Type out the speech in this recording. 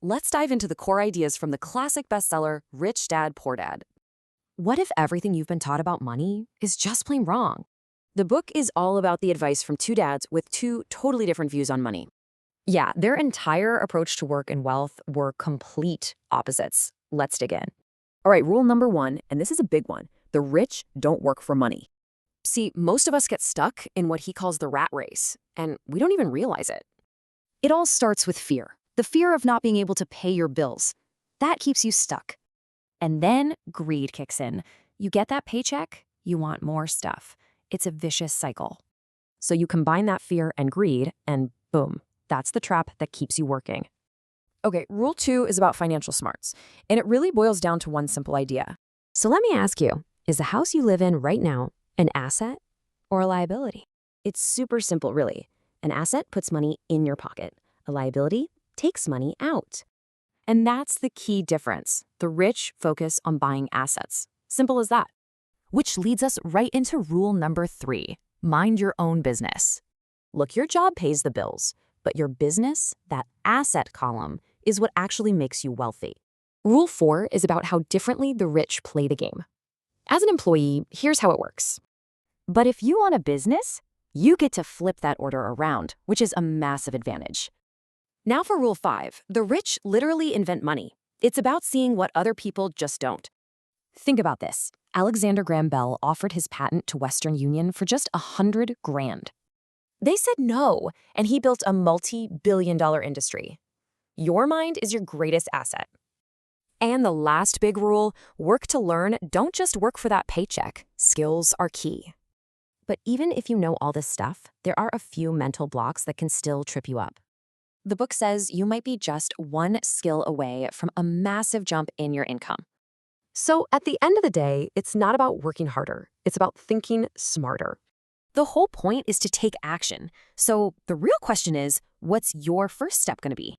let's dive into the core ideas from the classic bestseller, Rich Dad, Poor Dad. What if everything you've been taught about money is just plain wrong? The book is all about the advice from two dads with two totally different views on money. Yeah, their entire approach to work and wealth were complete opposites. Let's dig in. All right, rule number one, and this is a big one: the rich don't work for money. See, most of us get stuck in what he calls the rat race, and we don't even realize it. It all starts with fear. The fear of not being able to pay your bills. That keeps you stuck. And then greed kicks in. You get that paycheck, you want more stuff. It's a vicious cycle. So you combine that fear and greed, and boom, that's the trap that keeps you working. Okay, rule two is about financial smarts, and it really boils down to one simple idea. So let me ask you, is the house you live in right now an asset or a liability? It's super simple, really. An asset puts money in your pocket. A liability takes money out. And that's the key difference. The rich focus on buying assets. Simple as that. Which leads us right into rule number three: mind your own business. Look, your job pays the bills, but your business, that asset column, is what actually makes you wealthy. Rule four is about how differently the rich play the game. As an employee, here's how it works. But if you own a business, you get to flip that order around, which is a massive advantage. Now for rule five, the rich literally invent money. It's about seeing what other people just don't. Think about this. Alexander Graham Bell offered his patent to Western Union for just $100 grand. They said no, and he built a multi-billion-dollar industry. Your mind is your greatest asset. And the last big rule, work to learn, don't just work for that paycheck. Skills are key. But even if you know all this stuff, there are a few mental blocks that can still trip you up. The book says you might be just one skill away from a massive jump in your income. So at the end of the day, it's not about working harder. It's about thinking smarter. The whole point is to take action. So the real question is, what's your first step going to be?